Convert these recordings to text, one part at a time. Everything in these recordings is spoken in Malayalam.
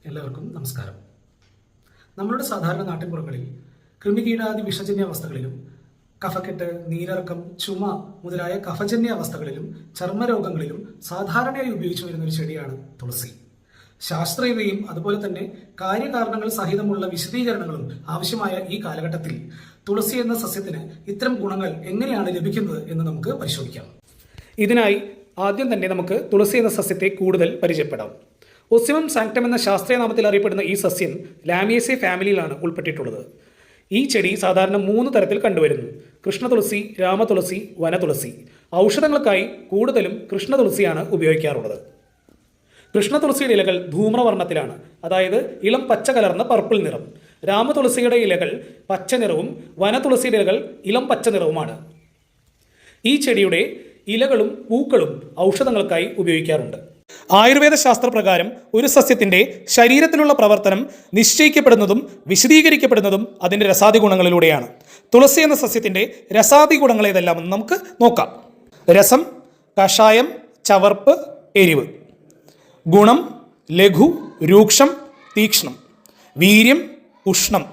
എല്ലാവർക്കും നമസ്കാരം. നമ്മളുടെ സാധാരണ നാട്ടിൻപുറങ്ങളിൽ കൃമികീടാദി വിഷജന്യ അവസ്ഥകളിലും കഫക്കെട്ട്, നീരിറക്കം, ചുമ മുതലായ കഫജന്യ അവസ്ഥകളിലും ചർമ്മരോഗങ്ങളിലും സാധാരണയായി ഉപയോഗിച്ചു വരുന്ന ഒരു ചെടിയാണ് തുളസി. ശാസ്ത്രീയതയും അതുപോലെ തന്നെ കാര്യകാരണങ്ങൾ സഹിതമുള്ള വിശദീകരണങ്ങളും ആവശ്യമായ ഈ കാലഘട്ടത്തിൽ തുളസി എന്ന സസ്യത്തിന് ഇത്തരം ഗുണങ്ങൾ എങ്ങനെയാണ് ലഭിക്കുന്നത് എന്ന് നമുക്ക് പരിശോധിക്കാം. ഇതിനായി ആദ്യം തന്നെ നമുക്ക് തുളസി എന്ന സസ്യത്തെ കൂടുതൽ പരിചയപ്പെടാം. ഒസിമം സാങ്ക്ടം എന്ന ശാസ്ത്രീയ നാമത്തിൽ അറിയപ്പെടുന്ന ഈ സസ്യം ലാമിയേസി ഫാമിലിയിലാണ് ഉൾപ്പെട്ടിട്ടുള്ളത്. ഈ ചെടി സാധാരണ 3 തരത്തിൽ കണ്ടുവരുന്നു: കൃഷ്ണതുളസി, രാമതുളസി, വനതുളസി. ഔഷധങ്ങൾക്കായി കൂടുതലും കൃഷ്ണതുളസിയാണ് ഉപയോഗിക്കാറുള്ളത്. കൃഷ്ണതുളസിയുടെ ഇലകൾ ധൂമ്രവർണ്ണത്തിലാണ്, അതായത് ഇളം പച്ച കലർന്ന പർപ്പിൾ നിറം. രാമതുളസിയുടെ ഇലകൾ പച്ച നിറവും വനതുളസിയുടെ ഇലകൾ ഇളം പച്ച നിറവുമാണ്. ഈ ചെടിയുടെ ഇലകളും പൂക്കളും ഔഷധങ്ങൾക്കായി ഉപയോഗിക്കാറുണ്ട്. ആയുർവേദ ശാസ്ത്രപ്രകാരം ഒരു സസ്യത്തിൻ്റെ ശരീരത്തിലുള്ള പ്രവർത്തനം നിശ്ചയിക്കപ്പെടുന്നതും വിശദീകരിക്കപ്പെടുന്നതും അതിൻ്റെ രസാദി ഗുണങ്ങളിലൂടെയാണ്. തുളസി എന്ന സസ്യത്തിൻ്റെ രസാദി ഗുണങ്ങൾ ഏതെല്ലാമെന്ന് നമുക്ക് നോക്കാം. രസം, കഷായം, ചവർപ്പ്, എരിവ്. ഗുണം: ലഘു, രൂക്ഷം, തീക്ഷ്ണം. വീര്യം, ഉഷ്ണം.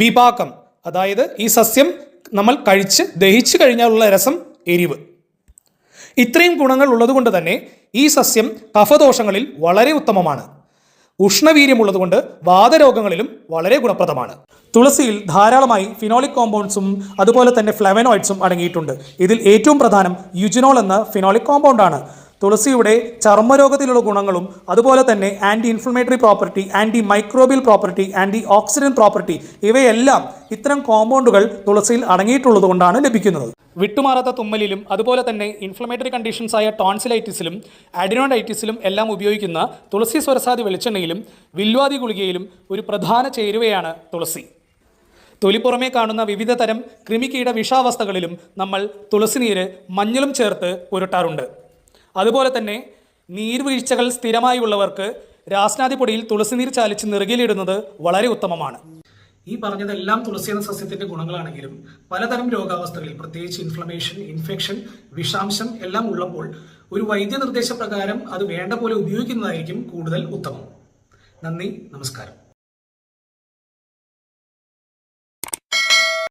വിപാകം, അതായത് ഈ സസ്യം നമ്മൾ കഴിച്ച് ദഹിച്ചു കഴിഞ്ഞാലുള്ള രസം, എരിവ്. ഇത്രയും ഗുണങ്ങൾ ഉള്ളതുകൊണ്ട് തന്നെ ഈ സസ്യം കഫദോഷങ്ങളിൽ വളരെ ഉത്തമമാണ്. ഉഷ്ണവീര്യമുള്ളതുകൊണ്ട് വാതരോഗങ്ങളിലും വളരെ ഗുണപ്രദമാണ്. തുളസിയിൽ ധാരാളമായി ഫിനോളിക് കോമ്പൗണ്ട്സും അതുപോലെ തന്നെ ഫ്ലവനോയിഡ്സും അടങ്ങിയിട്ടുണ്ട്. ഇതിൽ ഏറ്റവും പ്രധാനം യുജിനോൾ എന്ന ഫിനോളിക് കോമ്പൗണ്ടാണ്. തുളസിയുടെ ചർമ്മരോഗത്തിലുള്ള ഗുണങ്ങളും അതുപോലെ തന്നെ anti inflammatory property, anti microbial property, anti oxidant property ഇവയെല്ലാം ഇത്തരം കോമ്പൗണ്ടുകൾ തുളസിയിൽ അടങ്ങിയിട്ടുള്ളത് കൊണ്ടാണ് ലഭിക്കുന്നത്. വിട്ടുമാറാത്ത തുമ്മലിലും അതുപോലെ തന്നെ ഇൻഫ്ലമേറ്ററി കണ്ടീഷൻസ് ആയ ടോൺസിലൈറ്റിസിലും അഡിനോഡൈറ്റിസിലും എല്ലാം ഉപയോഗിക്കുന്ന തുളസി സ്വരസാദി വെളിച്ചെണ്ണയിലും വില്വാദി ഗുളികയിലും ഒരു പ്രധാന ചേരുവയാണ് തുളസി. തൊലിപ്പുറമേ കാണുന്ന വിവിധ തരം കൃമികീട വിഷാവസ്ഥകളിലും നമ്മൾ തുളസി നീര് മഞ്ഞളും ചേർത്ത് പുരട്ടാറുണ്ട്. അതുപോലെ തന്നെ നീർവീഴ്ചകൾ സ്ഥിരമായി ഉള്ളവർക്ക് രാസ്നാദി പൊടിയിൽ തുളസി നീർ ചാലിച്ച് നെറുകിലിടുന്നത് വളരെ ഉത്തമമാണ്. ഈ പറഞ്ഞതെല്ലാം തുളസി എന്ന സസ്യത്തിന്റെ ഗുണങ്ങളാണെങ്കിലും പലതരം രോഗാവസ്ഥകളിൽ, പ്രത്യേകിച്ച് ഇൻഫ്ലമേഷൻ, ഇൻഫെക്ഷൻ, വിഷാംശം എല്ലാം ഉള്ളപ്പോൾ ഒരു വൈദ്യനിർദ്ദേശപ്രകാരം അത് വേണ്ട പോലെ ഉപയോഗിക്കുന്നതായിരിക്കും കൂടുതൽ ഉത്തമം. നന്ദി, നമസ്കാരം.